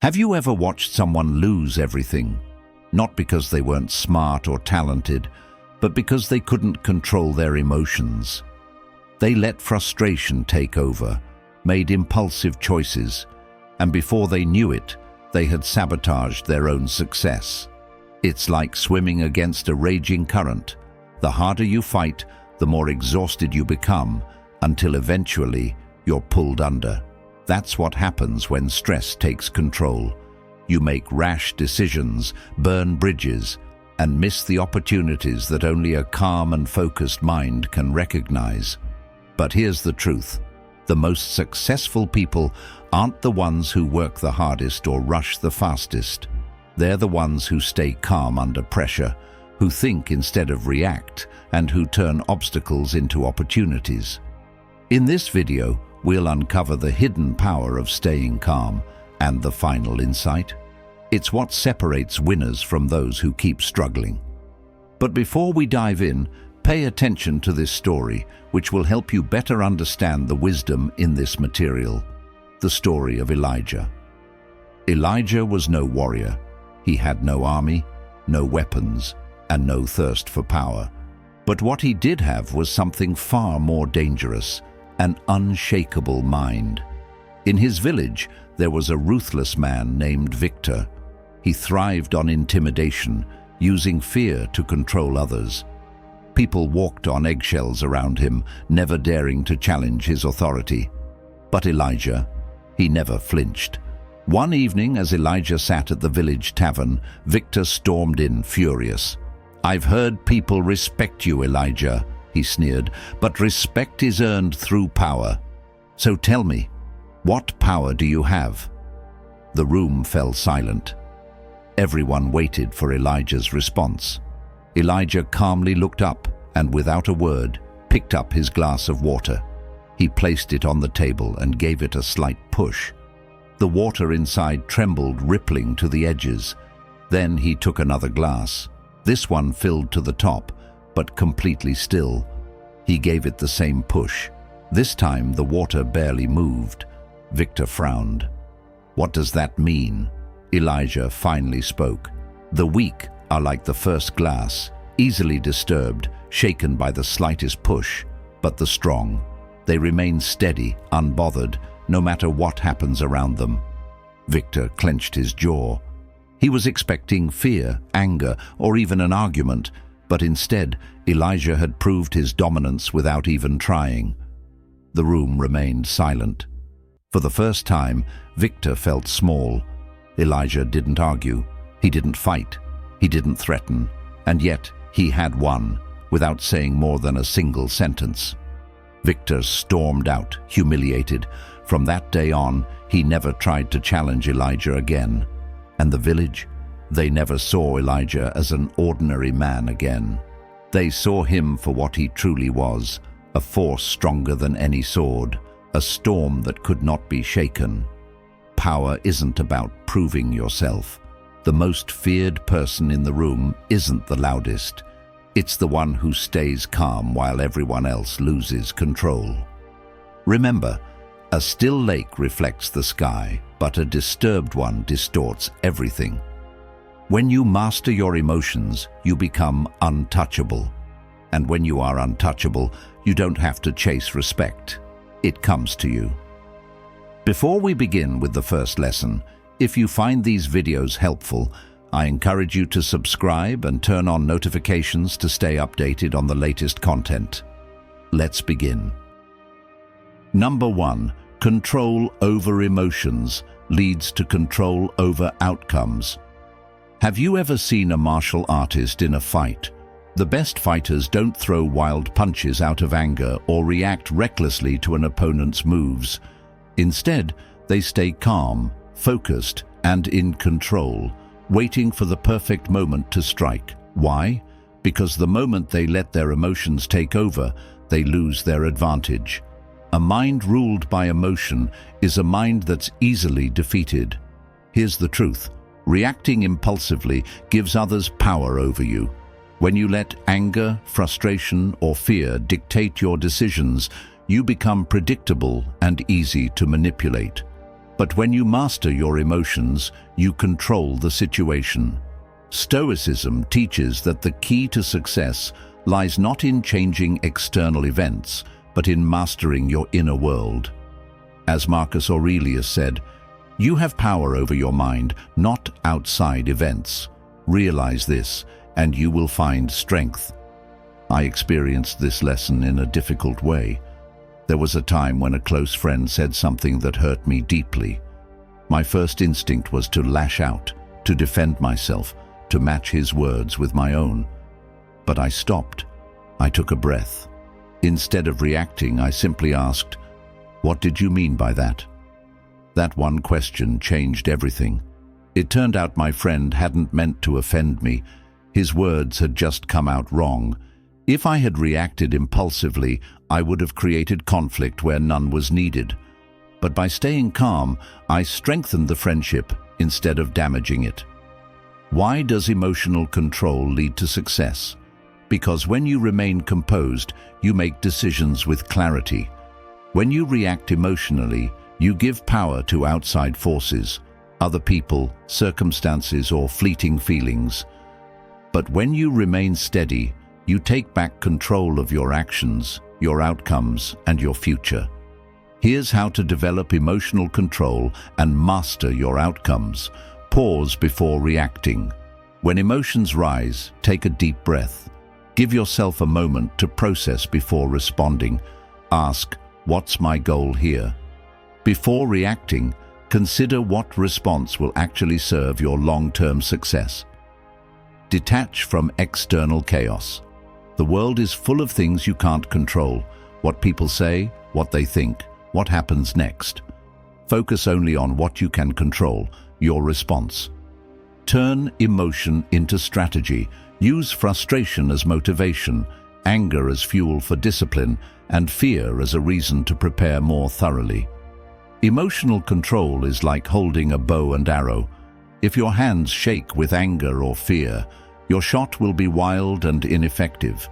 Have you ever watched someone lose everything? Not because they weren't smart or talented, but because they couldn't control their emotions. They let frustration take over, made impulsive choices, and before they knew it, they had sabotaged their own success. It's like swimming against a raging current. The harder you fight, the more exhausted you become, until eventually you're pulled under. That's what happens when stress takes control. You make rash decisions, burn bridges, and miss the opportunities that only a calm and focused mind can recognize. But here's the truth. The most successful people aren't the ones who work the hardest or rush the fastest. They're the ones who stay calm under pressure, who think instead of react, and who turn obstacles into opportunities. In this video, we'll uncover the hidden power of staying calm and the final insight. It's what separates winners from those who keep struggling. But before we dive in, pay attention to this story, which will help you better understand the wisdom in this material. The story of Elijah. Elijah was no warrior. He had no army, no weapons, and no thirst for power. But what he did have was something far more dangerous: an unshakable mind. In his village, there was a ruthless man named Victor. He thrived on intimidation, using fear to control others. People walked on eggshells around him, never daring to challenge his authority. But Elijah, he never flinched. One evening, as Elijah sat at the village tavern, Victor stormed in, furious. "I've heard people respect you, Elijah," he sneered, "but respect is earned through power. So tell me, what power do you have?" The room fell silent. Everyone waited for Elijah's response. Elijah calmly looked up and, without a word, picked up his glass of water. He placed it on the table and gave it a slight push. The water inside trembled, rippling to the edges. Then he took another glass. This one filled to the top, but completely still. He gave it the same push. This time the water barely moved. Victor frowned. "What does that mean?" Elijah finally spoke. "The weak are like the first glass, easily disturbed, shaken by the slightest push. But the strong, they remain steady, unbothered, no matter what happens around them." Victor clenched his jaw. He was expecting fear, anger, or even an argument, but instead, Elijah had proved his dominance without even trying. The room remained silent. For the first time, Victor felt small. Elijah didn't argue. He didn't fight. He didn't threaten. And yet, he had won, without saying more than a single sentence. Victor stormed out, humiliated. From that day on, he never tried to challenge Elijah again. And the village? They never saw Elijah as an ordinary man again. They saw him for what he truly was, a force stronger than any sword, a storm that could not be shaken. Power isn't about proving yourself. The most feared person in the room isn't the loudest. It's the one who stays calm while everyone else loses control. Remember, a still lake reflects the sky, but a disturbed one distorts everything. When you master your emotions, you become untouchable. And when you are untouchable, you don't have to chase respect. It comes to you. Before we begin with the first lesson, if you find these videos helpful, I encourage you to subscribe and turn on notifications to stay updated on the latest content. Let's begin. Number 1. Control over emotions leads to control over outcomes. Have you ever seen a martial artist in a fight? The best fighters don't throw wild punches out of anger or react recklessly to an opponent's moves. Instead, they stay calm, focused, and in control, waiting for the perfect moment to strike. Why? Because the moment they let their emotions take over, they lose their advantage. A mind ruled by emotion is a mind that's easily defeated. Here's the truth. Reacting impulsively gives others power over you. When you let anger, frustration, or fear dictate your decisions, you become predictable and easy to manipulate. But when you master your emotions, you control the situation. Stoicism teaches that the key to success lies not in changing external events, but in mastering your inner world. As Marcus Aurelius said, "You have power over your mind, not outside events. Realize this, and you will find strength." I experienced this lesson in a difficult way. There was a time when a close friend said something that hurt me deeply. My first instinct was to lash out, to defend myself, to match his words with my own. But I stopped. I took a breath. Instead of reacting, I simply asked, "What did you mean by that?" That one question changed everything. It turned out my friend hadn't meant to offend me. His words had just come out wrong. If I had reacted impulsively, I would have created conflict where none was needed. But by staying calm, I strengthened the friendship instead of damaging it. Why does emotional control lead to success? Because when you remain composed, you make decisions with clarity. When you react emotionally, you give power to outside forces, other people, circumstances, or fleeting feelings. But when you remain steady, you take back control of your actions, your outcomes, and your future. Here's how to develop emotional control and master your outcomes. Pause before reacting. When emotions rise, take a deep breath. Give yourself a moment to process before responding. Ask, "What's my goal here?" Before reacting, consider what response will actually serve your long-term success. Detach from external chaos. The world is full of things you can't control. What people say, what they think, what happens next. Focus only on what you can control, your response. Turn emotion into strategy. Use frustration as motivation, anger as fuel for discipline, and fear as a reason to prepare more thoroughly. Emotional control is like holding a bow and arrow. If your hands shake with anger or fear, your shot will be wild and ineffective.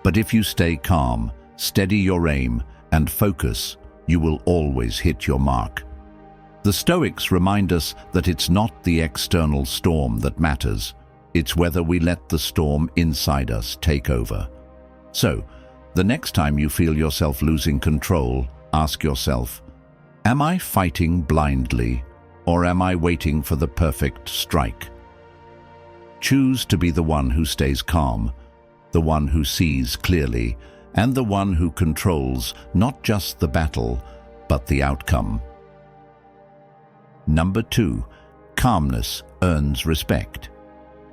But if you stay calm, steady your aim, and focus, you will always hit your mark. The Stoics remind us that it's not the external storm that matters. It's whether we let the storm inside us take over. So, the next time you feel yourself losing control, ask yourself, am I fighting blindly, or am I waiting for the perfect strike? Choose to be the one who stays calm, the one who sees clearly, and the one who controls not just the battle, but the outcome. Number 2, calmness earns respect.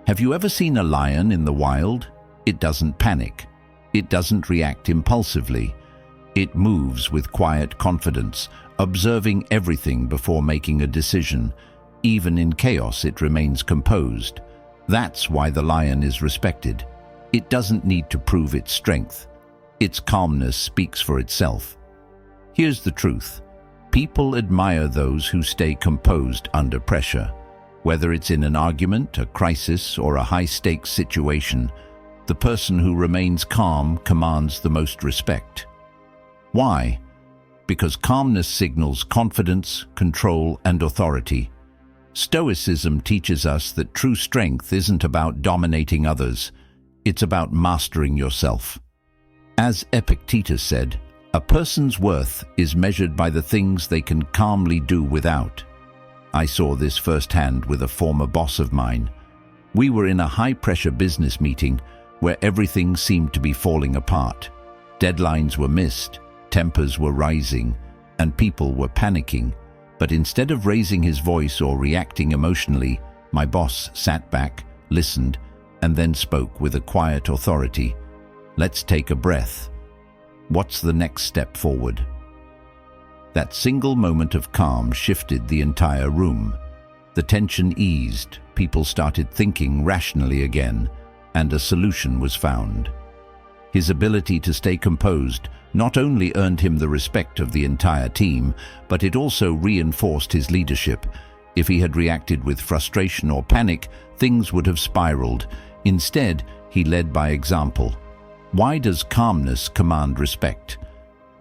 Have you ever seen a lion in the wild? It doesn't panic. It doesn't react impulsively. It moves with quiet confidence, observing everything before making a decision. Even in chaos, it remains composed. That's why the lion is respected. It doesn't need to prove its strength. Its calmness speaks for itself. Here's the truth. People admire those who stay composed under pressure. Whether it's in an argument, a crisis, or a high-stakes situation, the person who remains calm commands the most respect. Why? Because calmness signals confidence, control, and authority. Stoicism teaches us that true strength isn't about dominating others. It's about mastering yourself. As Epictetus said, a person's worth is measured by the things they can calmly do without. I saw this firsthand with a former boss of mine. We were in a high-pressure business meeting where everything seemed to be falling apart. Deadlines were missed, tempers were rising, and people were panicking. But instead of raising his voice or reacting emotionally, my boss sat back, listened, and then spoke with a quiet authority. "Let's take a breath. What's the next step forward?" That single moment of calm shifted the entire room. The tension eased, people started thinking rationally again, and a solution was found. His ability to stay composed not only earned him the respect of the entire team, but it also reinforced his leadership. If he had reacted with frustration or panic, things would have spiraled. Instead, he led by example. Why does calmness command respect?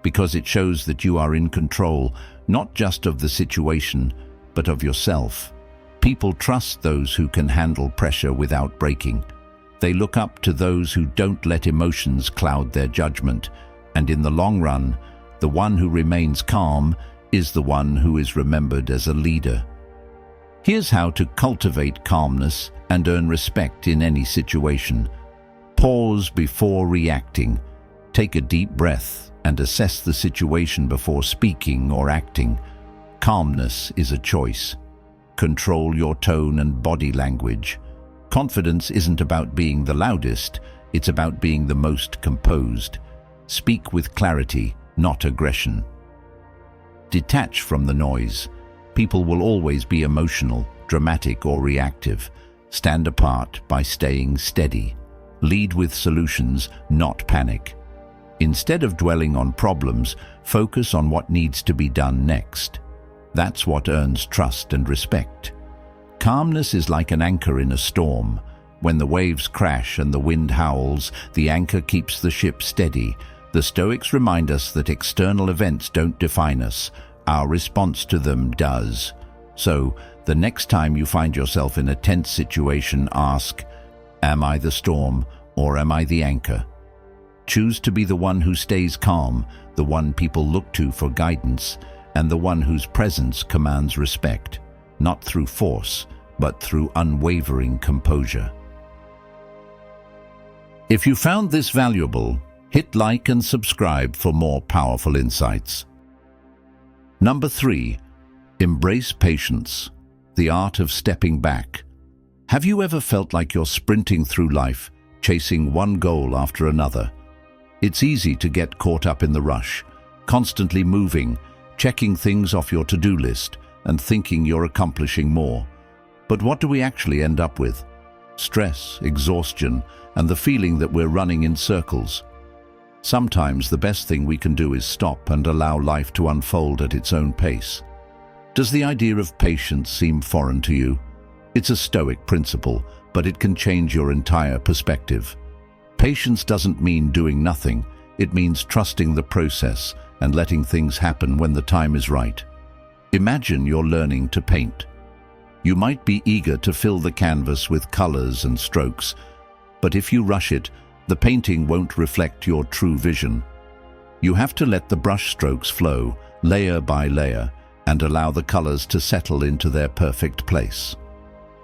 Because it shows that you are in control, not just of the situation, but of yourself. People trust those who can handle pressure without breaking. They look up to those who don't let emotions cloud their judgment, and in the long run, the one who remains calm is the one who is remembered as a leader. Here's how to cultivate calmness and earn respect in any situation. Pause before reacting. Take a deep breath and assess the situation before speaking or acting. Calmness is a choice. Control your tone and body language. Confidence isn't about being the loudest, it's about being the most composed. Speak with clarity, not aggression. Detach from the noise. People will always be emotional, dramatic, or reactive. Stand apart by staying steady. Lead with solutions, not panic. Instead of dwelling on problems, focus on what needs to be done next. That's what earns trust and respect. Calmness is like an anchor in a storm. When the waves crash and the wind howls, the anchor keeps the ship steady. The Stoics remind us that external events don't define us. Our response to them does. So, the next time you find yourself in a tense situation, ask, am I the storm or am I the anchor? Choose to be the one who stays calm, the one people look to for guidance, and the one whose presence commands respect, not through force, but through unwavering composure. If you found this valuable, hit like and subscribe for more powerful insights. Number 3, embrace patience, the art of stepping back. Have you ever felt like you're sprinting through life, chasing one goal after another? It's easy to get caught up in the rush, constantly moving, checking things off your to-do list, and thinking you're accomplishing more. But what do we actually end up with? Stress, exhaustion, and the feeling that we're running in circles. Sometimes the best thing we can do is stop and allow life to unfold at its own pace. Does the idea of patience seem foreign to you? It's a Stoic principle, but it can change your entire perspective. Patience doesn't mean doing nothing. It means trusting the process and letting things happen when the time is right. Imagine you're learning to paint. You might be eager to fill the canvas with colors and strokes, but if you rush it, the painting won't reflect your true vision. You have to let the brush strokes flow, layer by layer, and allow the colors to settle into their perfect place.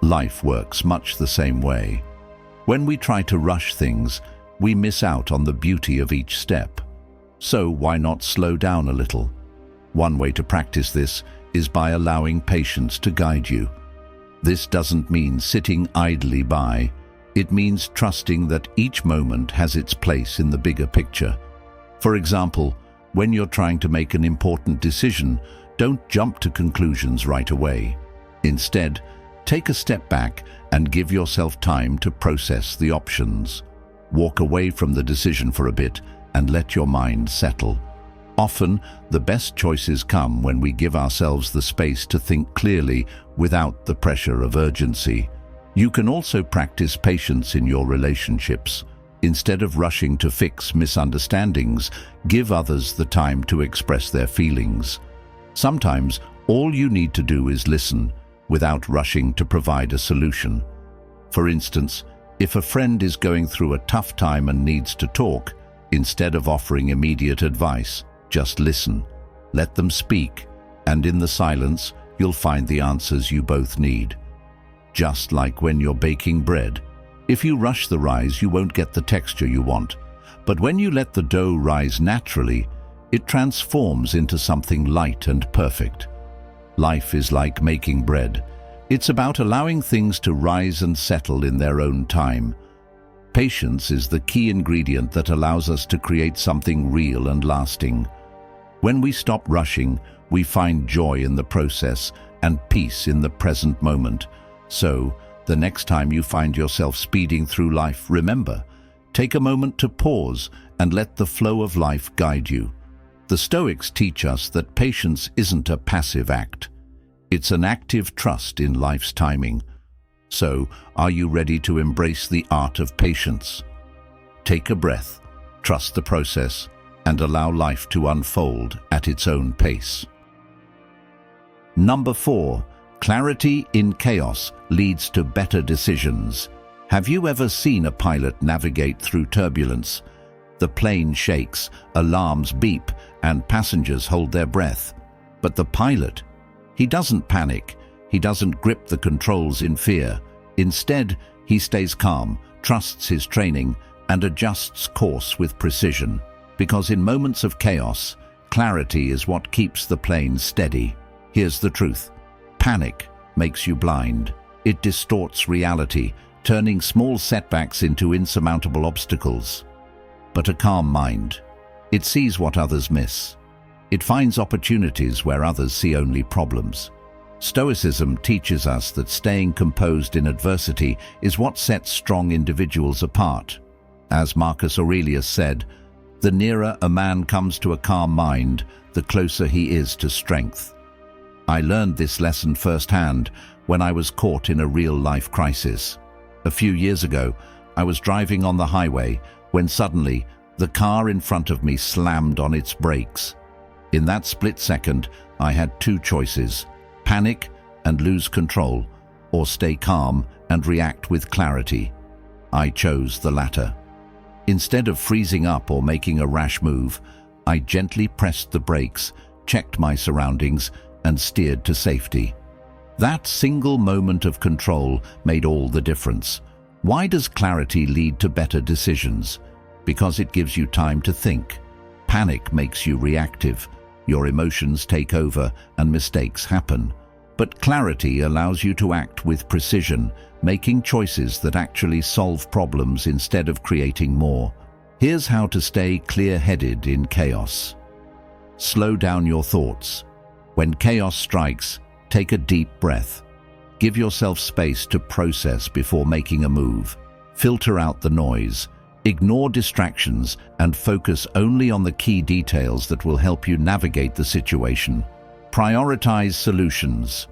Life works much the same way. When we try to rush things, we miss out on the beauty of each step. So why not slow down a little? One way to practice this is by allowing patience to guide you. This doesn't mean sitting idly by. It means trusting that each moment has its place in the bigger picture. For example, when you're trying to make an important decision, don't jump to conclusions right away. Instead, take a step back and give yourself time to process the options. Walk away from the decision for a bit and let your mind settle. Often, the best choices come when we give ourselves the space to think clearly without the pressure of urgency. You can also practice patience in your relationships. Instead of rushing to fix misunderstandings, give others the time to express their feelings. Sometimes, all you need to do is listen, without rushing to provide a solution. For instance, if a friend is going through a tough time and needs to talk, instead of offering immediate advice, just listen. Let them speak, and in the silence, you'll find the answers you both need. Just like when you're baking bread. If you rush the rise, you won't get the texture you want. But when you let the dough rise naturally, it transforms into something light and perfect. Life is like making bread. It's about allowing things to rise and settle in their own time. Patience is the key ingredient that allows us to create something real and lasting. When we stop rushing, we find joy in the process and peace in the present moment. So, the next time you find yourself speeding through life, remember, take a moment to pause and let the flow of life guide you. The Stoics teach us that patience isn't a passive act. It's an active trust in life's timing. So, are you ready to embrace the art of patience? Take a breath, trust the process, and allow life to unfold at its own pace. Number 4. Clarity in chaos leads to better decisions. Have you ever seen a pilot navigate through turbulence? The plane shakes, alarms beep, and passengers hold their breath. But the pilot, he doesn't panic. He doesn't grip the controls in fear. Instead, he stays calm, trusts his training, and adjusts course with precision. Because in moments of chaos, clarity is what keeps the plane steady. Here's the truth. Panic makes you blind. It distorts reality, turning small setbacks into insurmountable obstacles. But a calm mind, it sees what others miss. It finds opportunities where others see only problems. Stoicism teaches us that staying composed in adversity is what sets strong individuals apart. As Marcus Aurelius said, "The nearer a man comes to a calm mind, the closer he is to strength." I learned this lesson firsthand when I was caught in a real-life crisis. A few years ago, I was driving on the highway when suddenly the car in front of me slammed on its brakes. In that split second, I had two choices: panic and lose control, or stay calm and react with clarity. I chose the latter. Instead of freezing up or making a rash move, I gently pressed the brakes, checked my surroundings, and steered to safety. That single moment of control made all the difference. Why does clarity lead to better decisions? Because it gives you time to think. Panic makes you reactive. Your emotions take over and mistakes happen. But clarity allows you to act with precision, making choices that actually solve problems instead of creating more. Here's how to stay clear-headed in chaos. Slow down your thoughts. When chaos strikes, take a deep breath. Give yourself space to process before making a move. Filter out the noise. Ignore distractions and focus only on the key details that will help you navigate the situation. Prioritize solutions.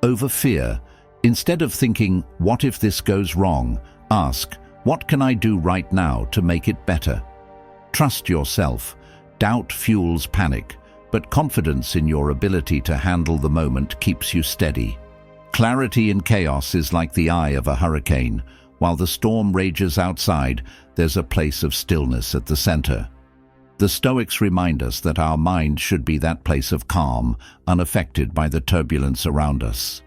Over fear. Instead of thinking, "What if this goes wrong?" ask, "What can I do right now to make it better?" Trust yourself. Doubt fuels panic, but confidence in your ability to handle the moment keeps you steady. Clarity in chaos is like the eye of a hurricane. While the storm rages outside, there's a place of stillness at the center. The Stoics remind us that our mind should be that place of calm, unaffected by the turbulence around us.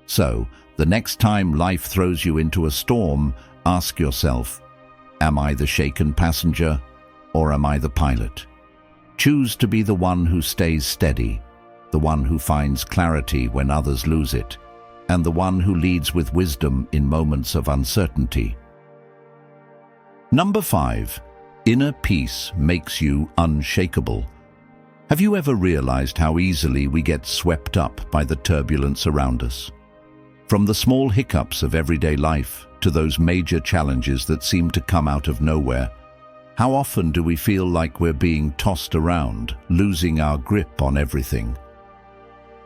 So, the next time life throws you into a storm, ask yourself, am I the shaken passenger, or am I the pilot? Choose to be the one who stays steady, the one who finds clarity when others lose it, and the one who leads with wisdom in moments of uncertainty. Number 5. Inner peace makes you unshakable. Have you ever realized how easily we get swept up by the turbulence around us? From the small hiccups of everyday life to those major challenges that seem to come out of nowhere, how often do we feel like we're being tossed around, losing our grip on everything?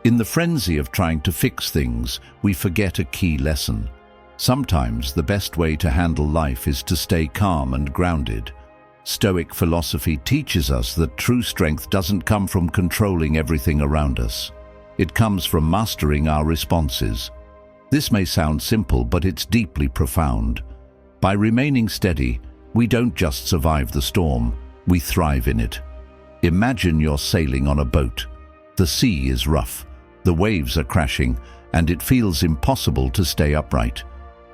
In the frenzy of trying to fix things, we forget a key lesson. Sometimes the best way to handle life is to stay calm and grounded. Stoic philosophy teaches us that true strength doesn't come from controlling everything around us. It comes from mastering our responses. This may sound simple, but it's deeply profound. By remaining steady, we don't just survive the storm, we thrive in it. Imagine you're sailing on a boat. The sea is rough, the waves are crashing, and it feels impossible to stay upright.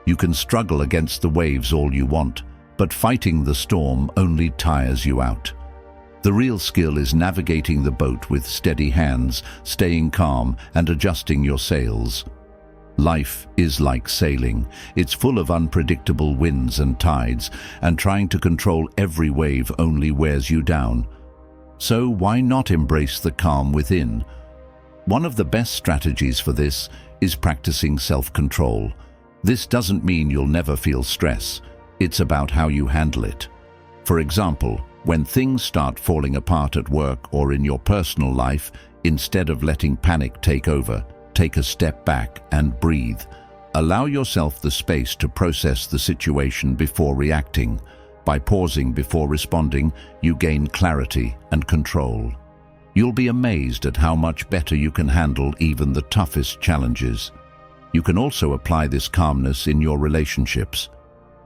You can struggle against the waves all you want, but fighting the storm only tires you out. The real skill is navigating the boat with steady hands, staying calm, and adjusting your sails. Life is like sailing. It's full of unpredictable winds and tides, and trying to control every wave only wears you down. So why not embrace the calm within? One of the best strategies for this is practicing self-control. This doesn't mean you'll never feel stress. It's about how you handle it. For example, when things start falling apart at work or in your personal life, instead of letting panic take over, take a step back and breathe. Allow yourself the space to process the situation before reacting. By pausing before responding, you gain clarity and control. You'll be amazed at how much better you can handle even the toughest challenges. You can also apply this calmness in your relationships.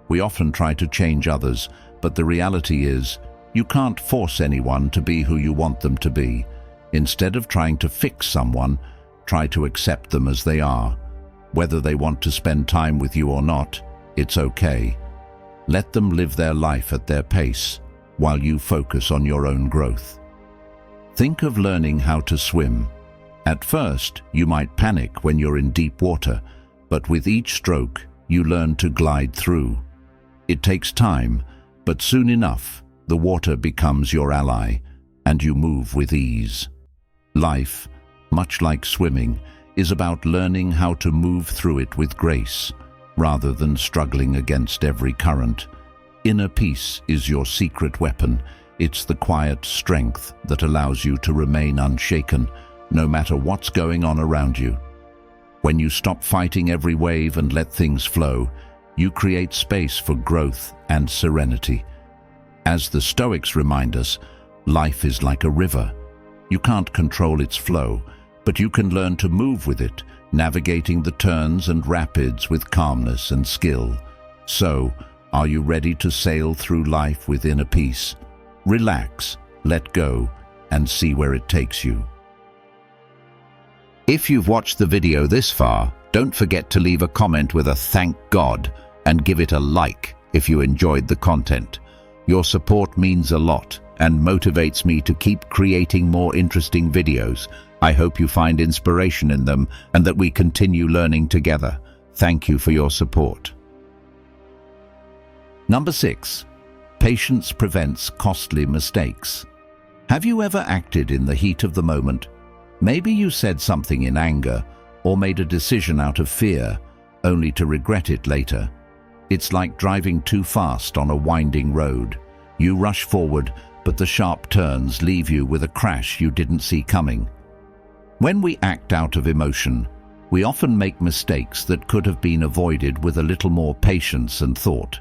We often try to change others, but the reality is, you can't force anyone to be who you want them to be. Instead of trying to fix someone, try to accept them as they are. Whether they want to spend time with you or not, it's okay. Let them live their life at their pace, while you focus on your own growth. Think of learning how to swim. At first, you might panic when you're in deep water, but with each stroke, you learn to glide through. It takes time, but soon enough, the water becomes your ally, and you move with ease. Life, much like swimming, is about learning how to move through it with grace, rather than struggling against every current. Inner peace is your secret weapon. It's the quiet strength that allows you to remain unshaken, no matter what's going on around you. When you stop fighting every wave and let things flow, you create space for growth and serenity. As the Stoics remind us, life is like a river. You can't control its flow, but you can learn to move with it, navigating the turns and rapids with calmness and skill. So, are you ready to sail through life with inner peace? Relax, let go, and see where it takes you. If you've watched the video this far, don't forget to leave a comment with a thank God and give it a like if you enjoyed the content. Your support means a lot and motivates me to keep creating more interesting videos. I hope you find inspiration in them and that we continue learning together. Thank you for your support. Number 6. Patience prevents costly mistakes. Have you ever acted in the heat of the moment? Maybe you said something in anger or made a decision out of fear, only to regret it later. It's like driving too fast on a winding road. You rush forward, but the sharp turns leave you with a crash you didn't see coming. When we act out of emotion, we often make mistakes that could have been avoided with a little more patience and thought.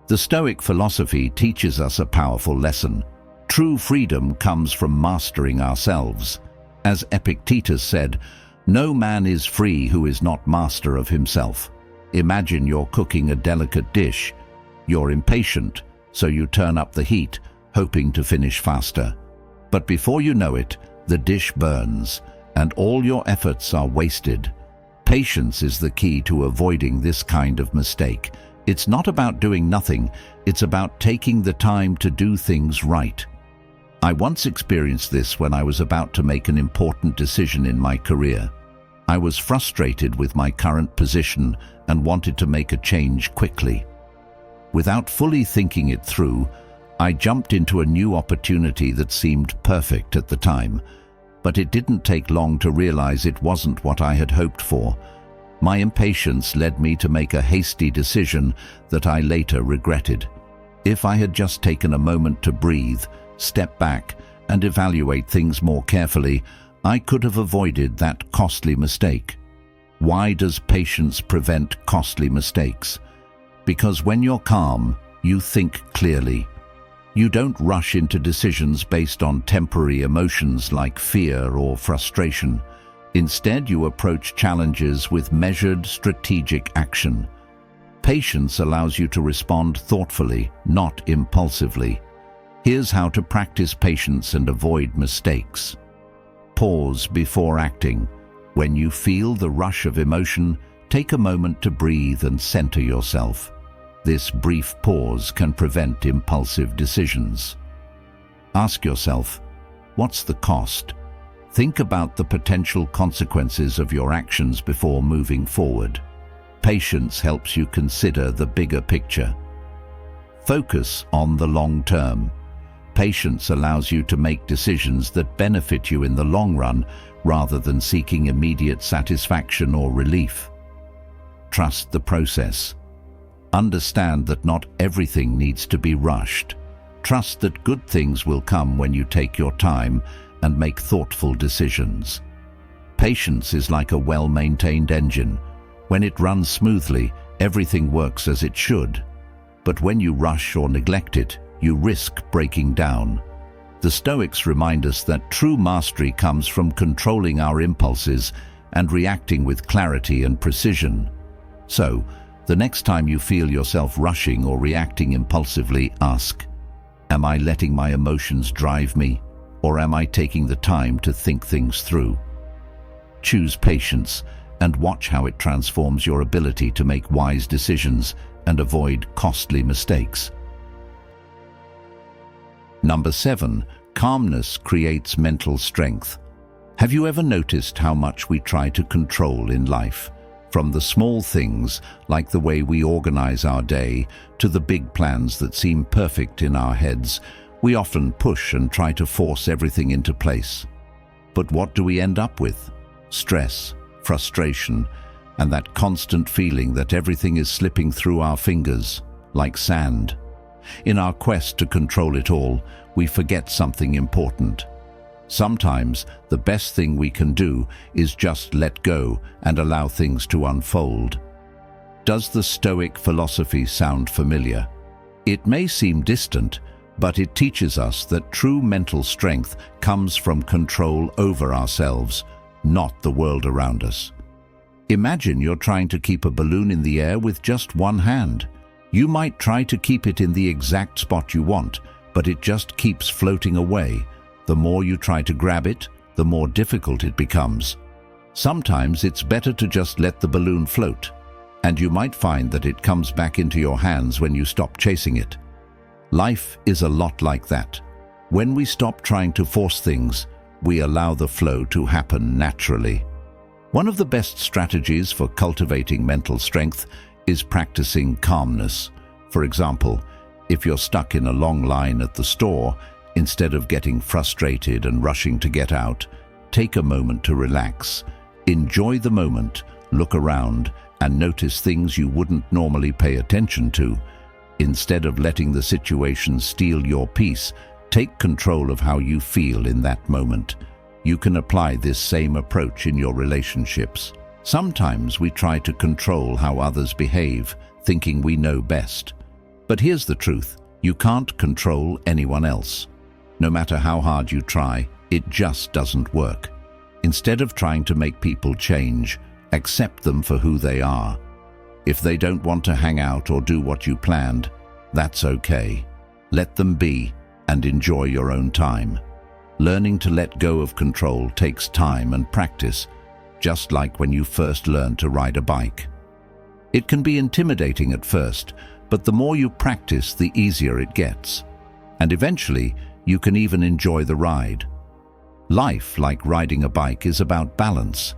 The Stoic philosophy teaches us a powerful lesson. True freedom comes from mastering ourselves. As Epictetus said, "No man is free who is not master of himself." Imagine you're cooking a delicate dish. You're impatient, so you turn up the heat, hoping to finish faster. But before you know it, the dish burns, and all your efforts are wasted. Patience is the key to avoiding this kind of mistake. It's not about doing nothing, it's about taking the time to do things right. I once experienced this when I was about to make an important decision in my career. I was frustrated with my current position and wanted to make a change quickly. Without fully thinking it through, I jumped into a new opportunity that seemed perfect at the time, but it didn't take long to realize it wasn't what I had hoped for. My impatience led me to make a hasty decision that I later regretted. If I had just taken a moment to breathe, step back, and evaluate things more carefully, I could have avoided that costly mistake. Why does patience prevent costly mistakes? Because when you're calm, you think clearly. You don't rush into decisions based on temporary emotions like fear or frustration. Instead, you approach challenges with measured, strategic action. Patience allows you to respond thoughtfully, not impulsively. Here's how to practice patience and avoid mistakes. Pause before acting. When you feel the rush of emotion, take a moment to breathe and center yourself. This brief pause can prevent impulsive decisions. Ask yourself, what's the cost? Think about the potential consequences of your actions before moving forward. Patience helps you consider the bigger picture. Focus on the long term. Patience allows you to make decisions that benefit you in the long run rather than seeking immediate satisfaction or relief. Trust the process. Understand that not everything needs to be rushed. Trust that good things will come when you take your time and make thoughtful decisions. Patience is like a well-maintained engine. When it runs smoothly, everything works as it should. But when you rush or neglect it, you risk breaking down. The Stoics remind us that true mastery comes from controlling our impulses and reacting with clarity and precision. So, the next time you feel yourself rushing or reacting impulsively, ask, am I letting my emotions drive me, or am I taking the time to think things through? Choose patience and watch how it transforms your ability to make wise decisions and avoid costly mistakes. Number 7, calmness creates mental strength. Have you ever noticed how much we try to control in life? From the small things, like the way we organize our day, to the big plans that seem perfect in our heads, we often push and try to force everything into place. But what do we end up with? Stress, frustration, and that constant feeling that everything is slipping through our fingers, like sand. In our quest to control it all, we forget something important. Sometimes the best thing we can do is just let go and allow things to unfold. Does the Stoic philosophy sound familiar? It may seem distant, but it teaches us that true mental strength comes from control over ourselves, not the world around us. Imagine you're trying to keep a balloon in the air with just one hand. You might try to keep it in the exact spot you want, but it just keeps floating away. The more you try to grab it, the more difficult it becomes. Sometimes it's better to just let the balloon float, and you might find that it comes back into your hands when you stop chasing it. Life is a lot like that. When we stop trying to force things, we allow the flow to happen naturally. One of the best strategies for cultivating mental strength is practicing calmness. For example, if you're stuck in a long line at the store, instead of getting frustrated and rushing to get out, take a moment to relax. Enjoy the moment, look around, and notice things you wouldn't normally pay attention to. Instead of letting the situation steal your peace, take control of how you feel in that moment. You can apply this same approach in your relationships. Sometimes we try to control how others behave, thinking we know best. But here's the truth: you can't control anyone else. No matter how hard you try, it just doesn't work. Instead of trying to make people change, accept them for who they are. If they don't want to hang out or do what you planned, that's okay. Let them be and enjoy your own time. Learning to let go of control takes time and practice, just like when you first learned to ride a bike. It can be intimidating at first, but the more you practice, the easier it gets. And eventually, you can even enjoy the ride. Life, like riding a bike, is about balance.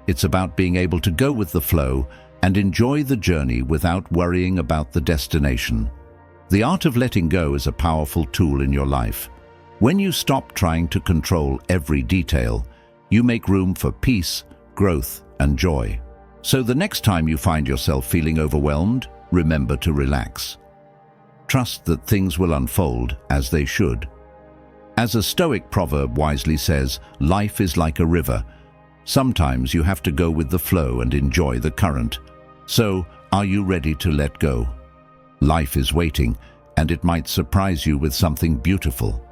It's about being able to go with the flow and enjoy the journey without worrying about the destination. The art of letting go is a powerful tool in your life. When you stop trying to control every detail, you make room for peace, growth, and joy. So the next time you find yourself feeling overwhelmed, remember to relax. Trust that things will unfold as they should. As a Stoic proverb wisely says, life is like a river. Sometimes you have to go with the flow and enjoy the current. So, are you ready to let go? Life is waiting, and it might surprise you with something beautiful.